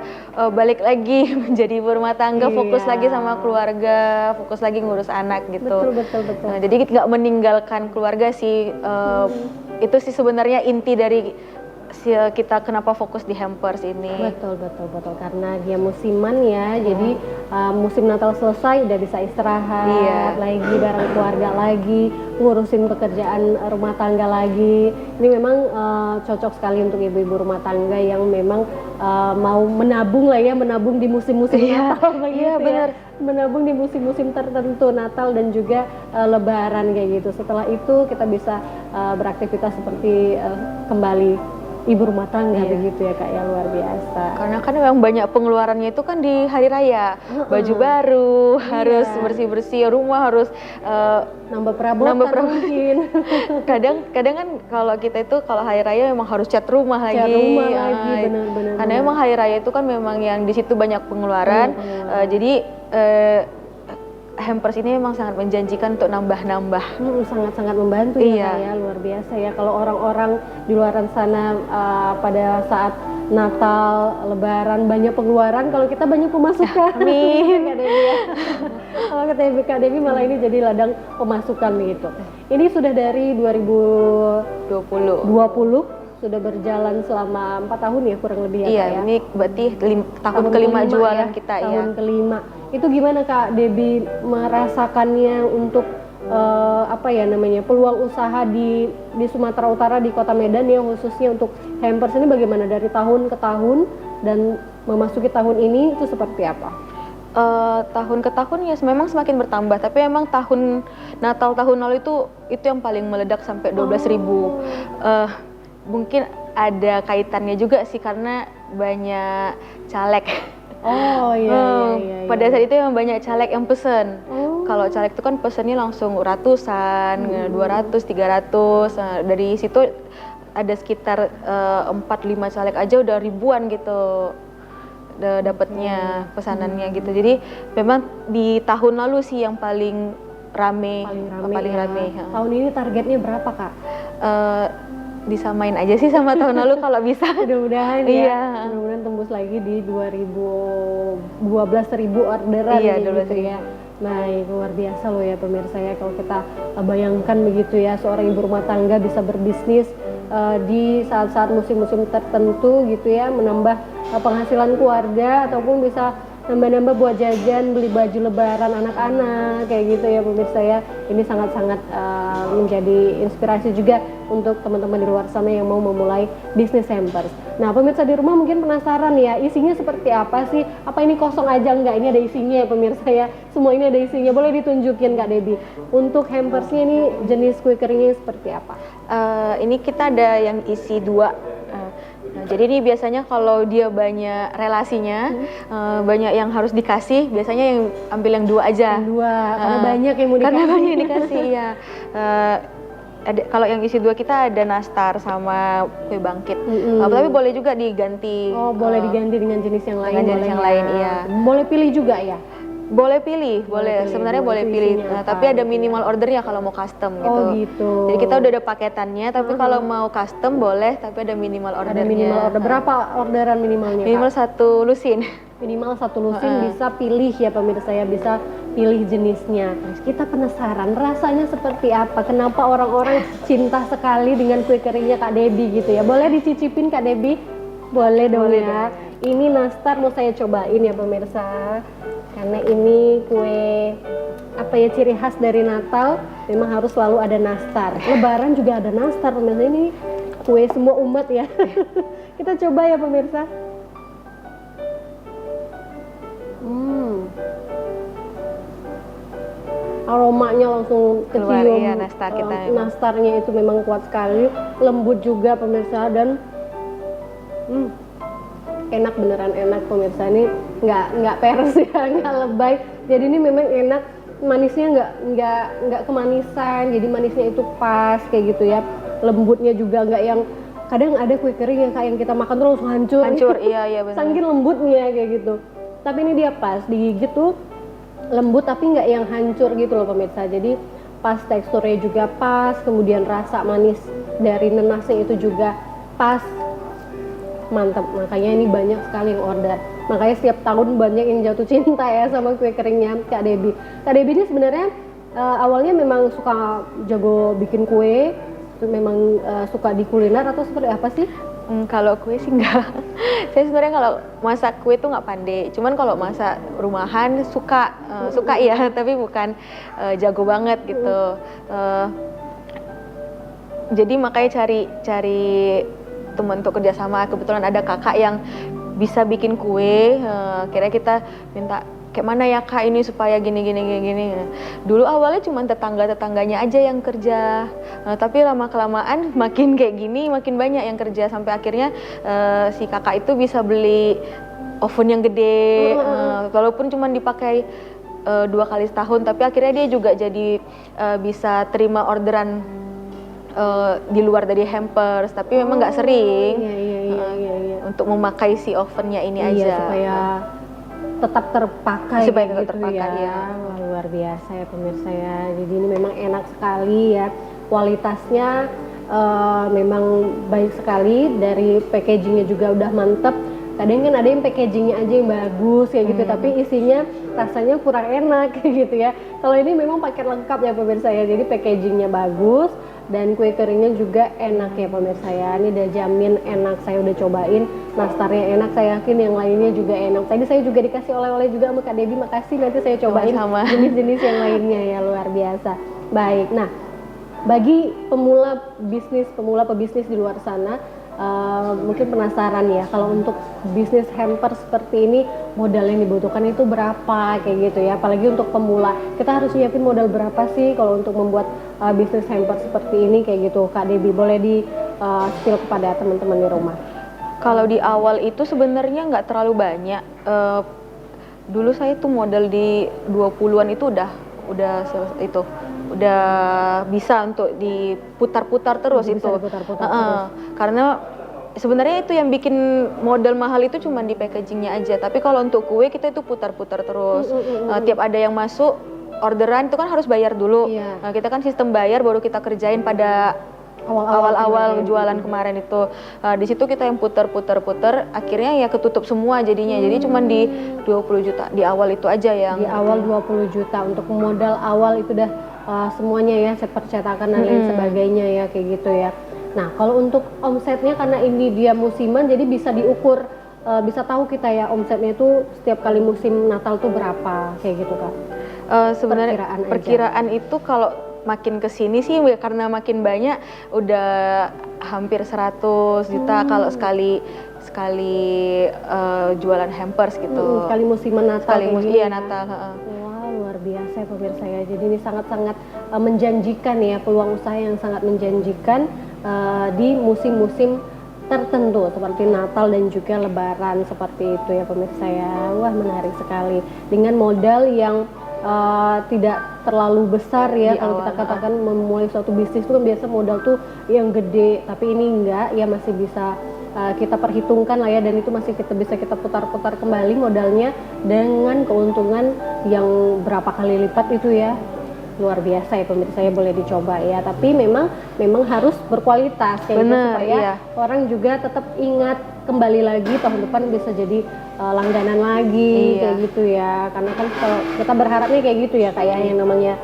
S2: balik lagi menjadi ibu rumah tangga, fokus lagi sama keluarga, fokus lagi ngurus anak gitu.
S1: Betul.
S2: Nah, jadi nggak meninggalkan keluarga sih. Itu sih sebenarnya inti dari kita kenapa fokus di hampers ini.
S1: Betul, karena dia musiman ya, jadi musim Natal selesai udah bisa istirahat lagi bareng keluarga lagi, ngurusin pekerjaan rumah tangga lagi. Ini memang cocok sekali untuk ibu-ibu rumah tangga yang memang mau menabung di musim-musim Natal begitu
S2: benar.
S1: Menabung di musim-musim tertentu, Natal dan juga Lebaran kayak gitu. Setelah itu kita bisa beraktivitas seperti kembali ibu rumah tangga begitu ya Kak ya, luar biasa.
S2: Karena kan memang banyak pengeluarannya itu kan di hari raya, baju baru, harus bersih-bersih rumah, harus
S1: nambah perabotan mungkin.
S2: kadang kan kalau kita itu kalau hari raya memang harus cat rumah lagi.
S1: Benar.
S2: Karena memang hari raya itu kan memang yang di situ banyak pengeluaran. Jadi hampers ini memang sangat menjanjikan untuk nambah-nambah.
S1: Sangat-sangat membantu ya, luar biasa ya. Kalau orang-orang di luar sana pada saat Natal, Lebaran banyak pengeluaran, kalau kita banyak pemasukan.
S2: Amin.
S1: Kak Debbie ya. Kalau Kak Debbie malah ini jadi ladang pemasukan gitu. Ini sudah dari 2020 sudah berjalan selama 4 tahun ya kurang lebih ya Kak ya?
S2: Ini berarti tahun kelima jualan ya, kita
S1: tahun kelima. Itu gimana Kak Debbie merasakannya untuk peluang usaha di Sumatera Utara, di Kota Medan ya, khususnya untuk hampers ini bagaimana dari tahun ke tahun dan memasuki tahun ini itu seperti apa?
S2: Tahun ke tahun ya memang semakin bertambah, tapi emang tahun Natal tahun lalu itu yang paling meledak sampai 12.000. Mungkin ada kaitannya juga sih karena banyak caleg. Pada saat itu memang banyak caleg yang pesen. Kalau caleg itu kan pesennya langsung ratusan, 200, 300. Nah, dari situ ada sekitar 4-5 caleg aja udah ribuan gitu dapatnya pesanannya gitu. Jadi memang di tahun lalu sih yang paling rame.
S1: Tahun ini targetnya berapa Kak?
S2: Disamain aja sih sama tahun lalu kalau bisa.
S1: Mudah-mudahan ya. Mudah-mudahan tembus lagi di 12.000 orderan gitu ya. Baik, luar biasa loh ya pemirsa ya, kalau kita bayangkan begitu ya, seorang ibu rumah tangga bisa berbisnis di saat-saat musim-musim tertentu gitu ya, menambah penghasilan keluarga ataupun bisa nambah-nambah buat jajan, beli baju lebaran anak-anak kayak gitu ya pemirsa ya. Ini sangat-sangat menjadi inspirasi juga untuk teman-teman di luar sana yang mau memulai bisnis hampers. Nah pemirsa di rumah mungkin penasaran ya, isinya seperti apa sih? Apa ini kosong aja? Enggak, ini ada isinya ya pemirsa ya. Semua ini ada isinya, boleh ditunjukin Kak Debbie. Untuk hampersnya ini jenis kue keringnya seperti apa?
S2: Ini kita ada yang isi 2. Nah, jadi ini biasanya kalau dia banyak relasinya, banyak yang harus dikasih, biasanya yang ambil yang 2 aja.
S1: Yang 2, karena banyak yang mau dikasih.
S2: Karena banyak yang dikasih, ya. Kalau yang isi 2 kita ada nastar sama kue bangkit. Tapi boleh juga diganti.
S1: Oh, boleh diganti dengan jenis yang lain.
S2: Dengan jenis yang lain, iya.
S1: Boleh pilih juga ya?
S2: Boleh pilih, boleh. Sebenarnya boleh pilih. Nah, tapi ada minimal ordernya kalau mau custom gitu.
S1: Oh gitu.
S2: Jadi kita udah ada paketannya, tapi kalau mau custom boleh, tapi ada minimal ordernya.
S1: Ada minimal order. Berapa orderan minimalnya?
S2: Minimal
S1: Kak?
S2: 1 lusin.
S1: Minimal 1 lusin bisa pilih ya pemirsa ya, bisa pilih jenisnya. Kita penasaran rasanya seperti apa? Kenapa orang-orang cinta sekali dengan kue keringnya Kak Debbie gitu ya? Boleh dicicipin Kak Debbie? Boleh dong ya. Ini nastar mau saya cobain ya pemirsa. Karena ini kue apa ya, ciri khas dari Natal, memang harus selalu ada nastar. Lebaran juga ada nastar pemirsa, ini kue semua umat ya. Kita coba ya pemirsa. Aromanya langsung
S2: Keluar,
S1: kecium.
S2: iya, nastar kita memang.
S1: Nastarnya itu memang kuat sekali, lembut juga pemirsa, dan enak, beneran enak pemirsa. Ini nggak peres ya, nggak lebay. Jadi ini memang enak, manisnya nggak kemanisan, jadi manisnya itu pas kayak gitu ya. Lembutnya juga nggak yang kadang ada kue kering yang kayak yang kita makan terus hancur.
S2: Iya benar.
S1: Saking lembutnya kayak gitu. Tapi ini dia pas digigit tuh lembut tapi nggak yang hancur gitu loh pemirsa. Jadi pas, teksturnya juga pas, kemudian rasa manis dari nanasnya itu juga pas. Mantap, makanya ini banyak sekali yang order. Makanya setiap tahun banyak yang jatuh cinta ya sama kue keringnya Kak Debbie. Kak Debbie ini sebenarnya awalnya memang suka jago bikin kue, memang suka di kuliner atau seperti apa sih?
S2: Kalau kue sih enggak. Saya sebenarnya kalau masak kue tuh nggak pandai. Cuman kalau masak rumahan suka iya, tapi bukan jago banget gitu. Jadi makanya cari teman untuk kerjasama. Kebetulan ada kakak yang bisa bikin kue. Kira kita minta kayak mana ya kak ini supaya gini. Dulu awalnya cuma tetangganya aja yang kerja, tapi lama kelamaan makin kayak gini makin banyak yang kerja, sampai akhirnya si kakak itu bisa beli oven yang gede, walaupun cuma dipakai 2 kali setahun, tapi akhirnya dia juga jadi bisa terima orderan di luar dari hampers, tapi memang nggak sering. Iya. Untuk memakai si ovennya ini aja
S1: supaya tetap terpakai
S2: ya.
S1: Wah, luar biasa ya pemirsa ya. Jadi ini memang enak sekali ya, kualitasnya memang baik sekali, dari packagingnya juga udah mantep. Kadang kan ada yang packagingnya aja yang bagus kayak gitu, tapi isinya rasanya kurang enak kayak gitu ya. Kalau ini memang paket lengkap ya pemirsa ya, jadi packagingnya bagus dan kue keringnya juga enak ya pemirsa ya. Ini udah jamin enak, saya udah cobain, nastarnya enak, saya yakin yang lainnya juga enak. Tadi saya juga dikasih oleh-oleh juga sama Kak Debbie, makasih, nanti saya cobain jenis-jenis yang lainnya ya, luar biasa. Baik, nah bagi pemula pebisnis di luar sana, mungkin penasaran ya, kalau untuk bisnis hamper seperti ini modal yang dibutuhkan itu berapa kayak gitu ya, apalagi untuk pemula kita harus nyiapin modal berapa sih kalau untuk membuat bisnis hamper seperti ini kayak gitu. Kak Debbie boleh di spill kepada teman-teman di rumah.
S2: Kalau di awal itu sebenarnya nggak terlalu banyak. Dulu saya tuh modal di 20-an itu udah bisa untuk diputar-putar terus itu. Karena sebenarnya itu yang bikin modal mahal itu cuma di packagingnya aja. Tapi kalau untuk kue kita itu putar-putar terus. Tiap ada yang masuk orderan itu kan harus bayar dulu. Nah, kita kan sistem bayar baru kita kerjain pada awal-awal jualan kemarin itu. Di situ kita yang putar, akhirnya ya ketutup semua jadinya. Jadi cuma di 20 juta di awal itu aja yang.
S1: Di awal 20 juta untuk modal awal itu udah semuanya ya, set percetakan dan lain sebagainya ya kayak gitu ya. Nah kalau untuk omsetnya, karena ini dia musiman jadi bisa diukur bisa tahu kita ya omsetnya itu setiap kali musim Natal tuh berapa kayak gitu Kak?
S2: Sebenarnya
S1: Perkiraan aja.
S2: perkiraan itu kalau makin kesini sih ya karena makin banyak udah hampir 100 juta kalau sekali jualan hampers gitu.
S1: Sekali musiman Natal.
S2: Iya Natal.
S1: Wah, luar biasa ya pemirsa ya. Jadi ini sangat-sangat menjanjikan ya, peluang usaha yang sangat menjanjikan di musim-musim tertentu seperti Natal dan juga Lebaran seperti itu ya pemirsa ya. Wah, menarik sekali. Dengan modal yang tidak terlalu besar ya
S2: Di
S1: kalau
S2: awal,
S1: kita katakan memulai suatu bisnis itu kan biasa modal tuh yang gede, tapi ini enggak ya, masih bisa kita perhitungkan lah ya, dan itu masih bisa kita putar-putar kembali modalnya dengan keuntungan yang berapa kali lipat itu ya. Luar biasa ya pemirsa ya, boleh dicoba ya, tapi memang harus berkualitas kayak gitu supaya orang juga tetap ingat kembali lagi tahun depan bisa jadi langganan lagi kayak gitu ya, karena kan kalau kita berharapnya kayak gitu ya kayak yang namanya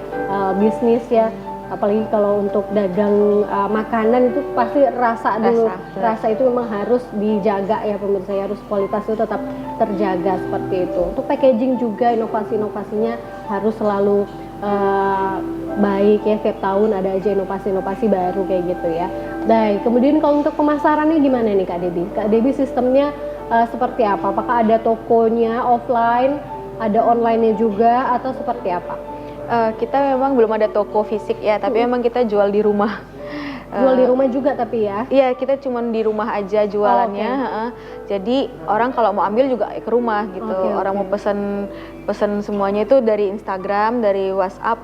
S1: bisnis ya, apalagi kalau untuk dagang makanan itu pasti rasa dulu, rasa itu memang harus dijaga ya pemirsa ya, harus kualitas itu tetap terjaga seperti itu. Untuk packaging juga inovasi-inovasinya harus selalu baik ya, setiap tahun ada aja inovasi-inovasi baru kayak gitu ya. Baik, kemudian kalau untuk pemasarannya gimana nih Kak Debbie? Kak Debbie sistemnya seperti apa? Apakah ada tokonya offline, ada online-nya juga, atau seperti apa?
S2: Kita memang belum ada toko fisik ya, tapi memang kita jual di rumah.
S1: Jual di rumah juga tapi ya?
S2: Iya, kita cuma di rumah aja jualannya. Jadi orang kalau mau ambil juga ke rumah gitu. Orang mau pesen semuanya itu dari Instagram, dari WhatsApp.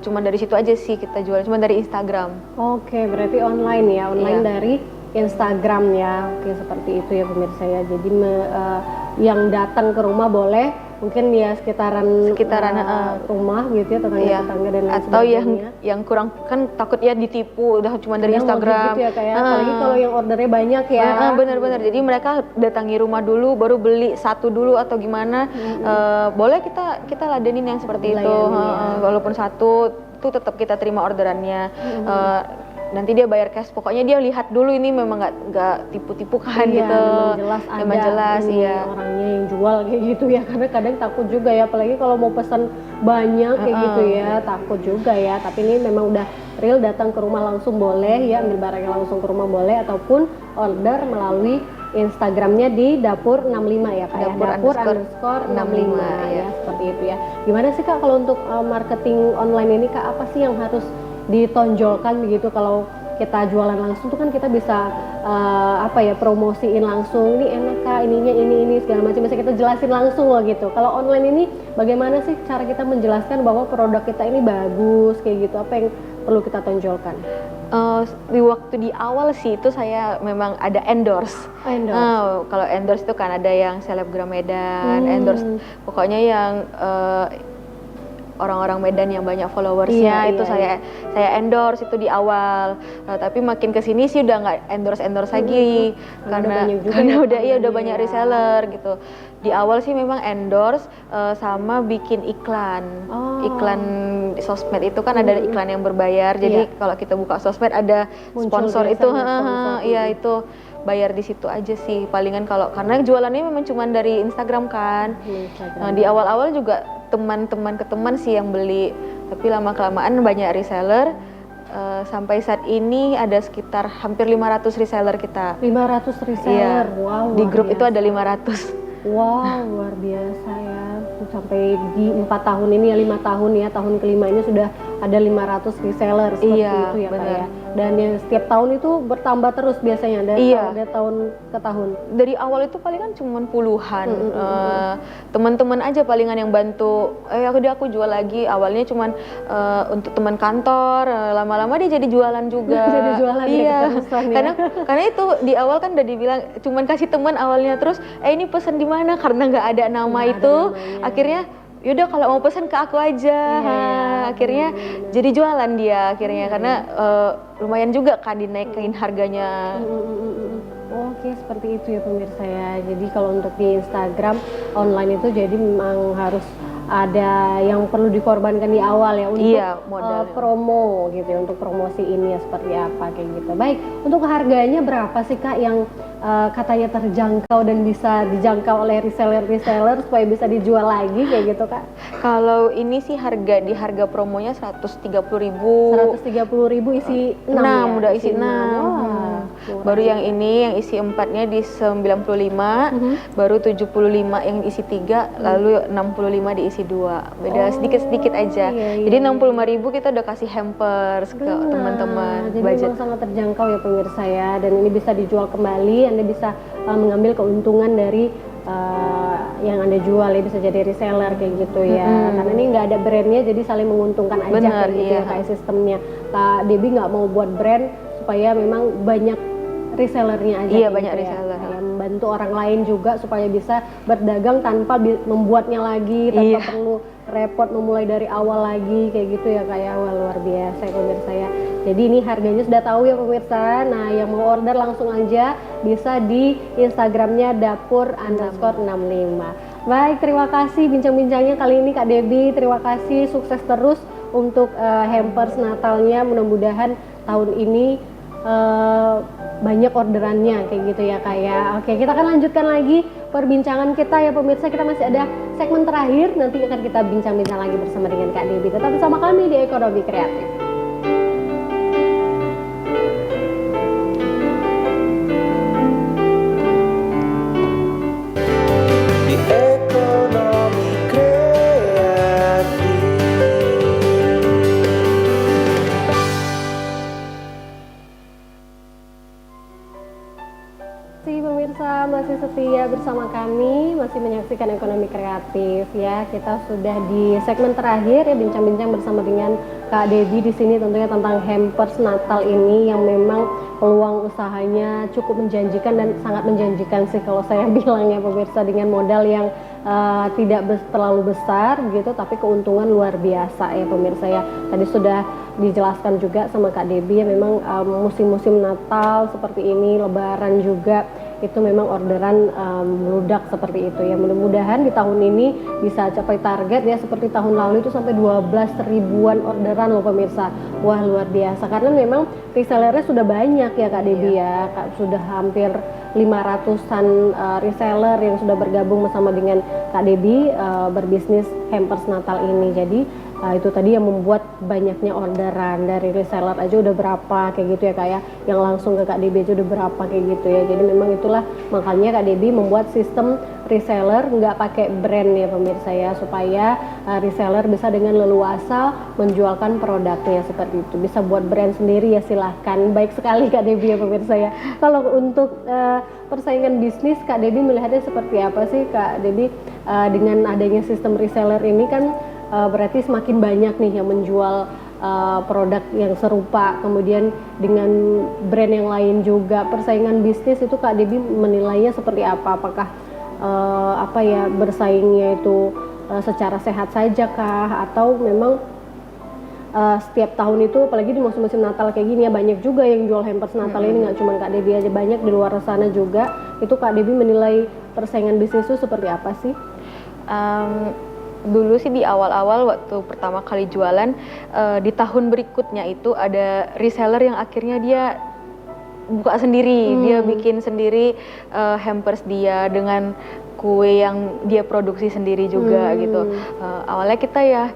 S2: Cuma dari situ aja sih kita jual, cuma dari Instagram.
S1: Oke, berarti online ya, online dari Instagram ya. Oke, seperti itu ya pemirsa ya. Jadi yang datang ke rumah boleh, mungkin ya sekitaran rumah gitu ya, tetangga-tetangga dan lain
S2: atau
S1: sebagainya.
S2: yang kurang kan takut ya ditipu, udah cuma dari Instagram
S1: gitu ya, kayak apalagi kalau yang ordernya banyak ya.
S2: Bener-bener, jadi mereka datangi rumah dulu baru beli satu dulu atau gimana. Boleh kita ladenin yang seperti itu walaupun satu tuh tetap kita terima orderannya. Nanti dia bayar cash, pokoknya dia lihat dulu ini memang nggak tipu-tipu kan gitu.
S1: Memang jelas ada orangnya yang jual kayak gitu ya, karena kadang takut juga ya, apalagi kalau mau pesan banyak kayak gitu ya, takut juga ya. Tapi ini memang udah real, datang ke rumah langsung boleh ya, ambil barangnya langsung ke rumah boleh, ataupun order melalui Instagramnya di Dapur 65 ya Kak, Dapur_65 ya, seperti itu ya. Gimana sih Kak kalau untuk marketing online ini Kak, apa sih yang harus ditonjolkan begitu? Kalau kita jualan langsung tuh kan kita bisa promosiin langsung, ini enak Kak, ininya ini segala macam, bisa kita jelasin langsung loh gitu. Kalau online ini bagaimana sih cara kita menjelaskan bahwa produk kita ini bagus kayak gitu? Apa yang perlu kita tonjolkan?
S2: Di waktu di awal sih itu saya memang ada endorse. Kalau endorse itu kan ada yang selebgram Medan, endorse pokoknya yang orang-orang Medan yang banyak followersnya saya endorse itu di awal. Tapi makin kesini sih udah nggak endorse lagi karena udah banyak reseller gitu. Di awal sih memang endorse sama bikin iklan di sosmed itu kan ada iklan yang berbayar. Jadi kalau kita buka sosmed ada sponsor itu, itu bayar di situ aja sih palingan, karena jualannya memang cuma dari Instagram kan. Nah, di awal-awal juga teman-teman ke teman sih yang beli, tapi lama-kelamaan banyak reseller. Sampai saat ini ada sekitar hampir 500 reseller kita.
S1: 500 reseller, wow.
S2: Di grup itu ada 500.
S1: Wow, luar biasa ya. Sampai di 4 tahun ini ya, 5 tahun ya, tahun kelima ini sudah ada 500 reseller seperti itu ya Kak ya. Dan yang setiap tahun itu bertambah terus biasanya dari tahun ke tahun.
S2: Dari awal itu palingan cuma puluhan. Teman-teman aja palingan yang bantu. Aku jual lagi. Awalnya cuma untuk teman kantor. Lama-lama dia jadi jualan juga.
S1: Jadi jualan ya.
S2: Karena itu di awal kan udah dibilang cuma kasih teman awalnya, terus ini pesan di mana, karena nggak ada nama itu. Akhirnya yaudah kalau mau pesan ke aku aja. Akhirnya jadi jualan dia akhirnya karena lumayan juga kan dinaikin harganya.
S1: Oke, seperti itu ya pemirsa ya. Jadi kalau untuk di Instagram online itu jadi memang harus ada yang perlu dikorbankan di awal ya untuk
S2: modalnya.
S1: promo gitu ya, untuk promosi ini ya seperti apa kayak gitu. Baik, untuk harganya berapa sih Kak yang katanya terjangkau dan bisa dijangkau oleh reseller supaya bisa dijual lagi kayak gitu Kak?
S2: Kalau ini sih harga promonya 130.000.
S1: 130.000 isi 6 ya?
S2: Udah isi 6.
S1: Wah,
S2: Baru yang ini yang isi 4-nya di 95, baru 75 yang isi 3, lalu 65 diisi 2. Beda sedikit-sedikit aja. Jadi 65.000 kita udah kasih hampers ke teman-teman.
S1: Jadi memang sangat terjangkau ya pemirsa ya, dan ini bisa dijual kembali, Anda bisa mengambil keuntungan dari yang Anda jual ya, bisa jadi reseller kayak gitu ya. Karena ini nggak ada brandnya, jadi saling menguntungkan aja.
S2: Bener,
S1: kayak gitu ya kayak sistemnya. Kak Debbie nggak mau buat brand supaya memang banyak resellernya aja.
S2: Iya, banyak
S1: gitu
S2: reseller.
S1: Ya. Membantu orang lain juga supaya bisa berdagang tanpa membuatnya lagi, tanpa perlu repot memulai dari awal lagi kayak gitu ya Kak ya. Wah, luar biasa ya pemirsa ya. Jadi ini harganya sudah tahu ya pemirsa. Nah, yang mau order langsung aja bisa di Instagramnya dapur_65. Baik, terima kasih bincang-bincangnya kali ini Kak Debbie. Terima kasih, sukses terus untuk hampers Natalnya. Mudah-mudahan tahun ini banyak orderannya kayak gitu ya Kak ya. Oke, kita akan lanjutkan lagi perbincangan kita ya pemirsa. Kita masih ada segmen terakhir, nanti akan kita bincang-bincang lagi bersama dengan Kak Debbie. Tetap bersama kami di Ekonomi Kreatif.
S3: Di ekonomi kreatif.
S1: Pemirsa masih setia bersama kami, masih menyaksikan Ekonomi Kreatif ya. Kita sudah di segmen terakhir ya, bincang-bincang bersama dengan Kak Debbie di sini tentunya tentang hampers Natal ini yang memang peluang usahanya cukup menjanjikan dan sangat menjanjikan sih kalau saya bilang ya pemirsa, dengan modal yang tidak terlalu besar gitu, tapi keuntungan luar biasa ya pemirsa ya. Tadi sudah dijelaskan juga sama Kak Debbie ya, memang musim-musim Natal seperti ini, Lebaran juga itu memang orderan meludak seperti itu ya. Mudah-mudahan di tahun ini bisa capai target ya, seperti tahun lalu itu sampai 12 ribuan orderan loh pemirsa. Wah, luar biasa, karena memang resellernya sudah banyak ya Kak Debbie ya. Sudah hampir 500-an reseller yang sudah bergabung bersama dengan Kak Debbie berbisnis hampers Natal ini. Jadi itu tadi yang membuat banyaknya orderan dari reseller aja udah berapa kayak gitu ya Kak ya, yang langsung ke Kak Debbie aja udah berapa kayak gitu ya. Jadi memang itulah makanya Kak Debbie membuat sistem reseller nggak pakai brand ya pemirsa ya, supaya reseller bisa dengan leluasa menjualkan produknya seperti itu. Bisa buat brand sendiri ya, silahkan. Baik sekali Kak Debbie ya pemirsa ya. Kalau untuk persaingan bisnis Kak Debbie melihatnya seperti apa sih Kak Debbie dengan adanya sistem reseller ini kan berarti semakin banyak nih yang menjual produk yang serupa, kemudian dengan brand yang lain juga. Persaingan bisnis itu Kak Debbie menilainya seperti apa? Apakah bersaingnya itu secara sehat saja kah, atau memang setiap tahun itu, apalagi di musim-musim Natal kayak gini ya, banyak juga yang jual hampers Natal ini, nggak cuma Kak Debbie aja, banyak di luar sana juga. Itu Kak Debbie menilai persaingan bisnis itu seperti apa sih?
S2: Dulu sih di awal-awal waktu pertama kali jualan, di tahun berikutnya itu ada reseller yang akhirnya dia buka sendiri, dia bikin sendiri hampers dia dengan kue yang dia produksi sendiri juga gitu. Awalnya kita ya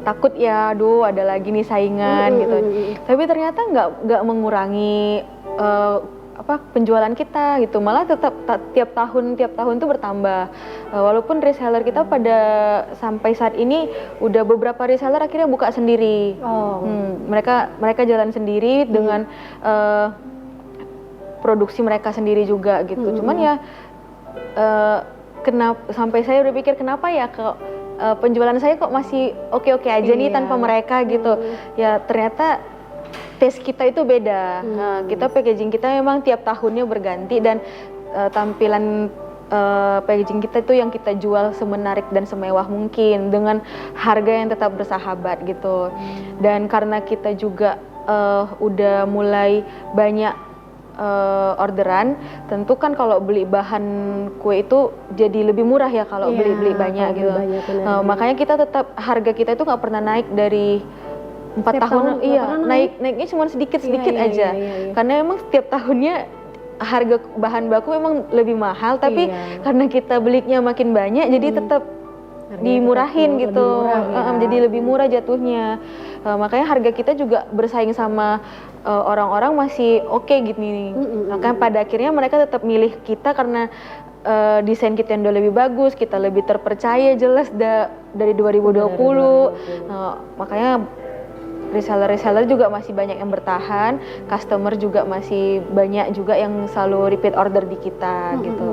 S2: takut ya, aduh ada lagi nih saingan gitu. Tapi ternyata nggak mengurangi penjualan kita gitu, malah tetap tiap tahun tuh bertambah. Walaupun reseller kita pada sampai saat ini udah beberapa reseller akhirnya buka sendiri. Mereka jalan sendiri dengan produksi mereka sendiri juga gitu. Cuman ya kenapa sampai saya berpikir kenapa ya penjualan saya kok masih oke-oke aja nih tanpa mereka gitu. Ya ternyata taste kita itu beda. Kita packaging kita memang tiap tahunnya berganti, dan tampilan packaging kita itu yang kita jual semenarik dan semewah mungkin dengan harga yang tetap bersahabat gitu. Dan karena kita juga udah mulai banyak orderan, tentu kan kalau beli bahan kue itu jadi lebih murah ya kalau beli banyak
S1: kalau
S2: gitu.
S1: beli banyak, benar.
S2: Makanya kita tetap harga kita itu nggak pernah naik dari 4
S1: Setiap
S2: tahun,
S1: tahun nggak
S2: iya
S1: pernah
S2: naiknya cuma sedikit-sedikit
S1: Iya, iya,
S2: aja.
S1: iya, iya.
S2: Karena memang setiap tahunnya harga bahan baku memang lebih mahal, tapi
S1: Iya.
S2: karena kita belinya makin banyak, jadi tetap
S1: Harganya
S2: dimurahin
S1: tetap
S2: gitu,
S1: lebih murah, ya.
S2: jadi lebih murah jatuhnya. Makanya harga kita juga bersaing sama orang-orang masih oke gini. Makanya pada akhirnya mereka tetap milih kita karena desain kita yang udah lebih bagus, kita lebih terpercaya jelas dari 2020. Makanya reseller juga masih banyak yang bertahan, customer juga masih banyak juga yang selalu repeat order di kita gitu.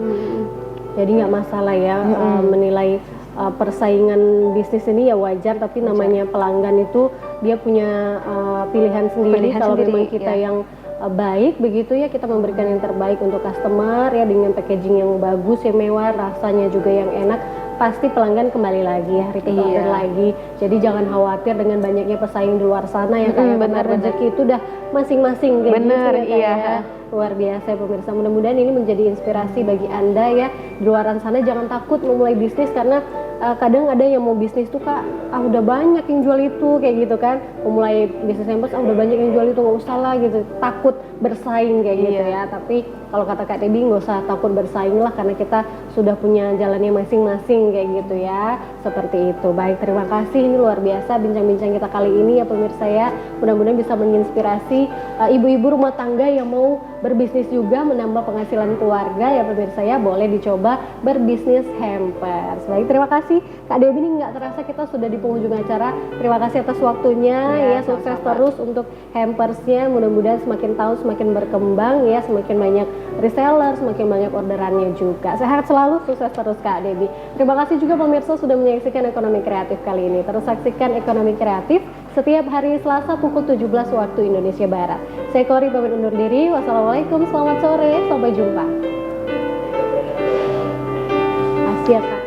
S1: Jadi nggak masalah ya menilai persaingan bisnis ini ya wajar, tapi namanya pelanggan itu dia punya pilihan sendiri. Kalau memang kita yang baik begitu ya, kita memberikan yang terbaik untuk customer ya, dengan packaging yang bagus, yang mewah, rasanya juga yang enak, pasti pelanggan kembali lagi ya, repeat order lagi. Jadi jangan khawatir dengan banyaknya pesaing di luar sana ya, karena rezeki itu udah masing-masing kayak gitu ya, Kak, ya. Luar biasa ya pemirsa, mudah-mudahan ini menjadi inspirasi bagi Anda ya di luar sana. Jangan takut memulai bisnis, karena kadang ada yang mau bisnis tuh Kak, udah banyak yang jual itu kayak gitu kan, memulai bisnis hampers udah banyak yang jual itu, nggak usah lah gitu, takut bersaing kayak gitu ya. Tapi kalau kata Kak Debbie, nggak usah takut bersaing lah, karena kita sudah punya jalannya masing-masing kayak gitu ya, seperti itu. Baik, terima kasih, ini luar biasa bincang-bincang kita kali ini ya pemirsa ya. Mudah-mudahan bisa menginspirasi ibu-ibu rumah tangga yang mau berbisnis juga, menambah penghasilan keluarga ya pemirsa ya. Boleh dicoba berbisnis hampers. Baik, terima kasih Kak Debbie. Ini nggak terasa kita sudah di penghujung acara. Terima kasih atas waktunya ya, sukses terus untuk hampersnya. Mudah-mudahan semakin tahun semakin berkembang ya, semakin banyak reseller, semakin banyak orderannya juga. Sehat selalu, sukses terus Kak Debbie. Terima kasih juga pemirsa sudah menyaksikan Ekonomi Kreatif kali ini. Terus saksikan Ekonomi Kreatif setiap hari Selasa pukul 17 waktu Indonesia Barat. Saya Kori pamit undur diri. Wassalamualaikum, selamat sore, sampai jumpa. Asyik Kak.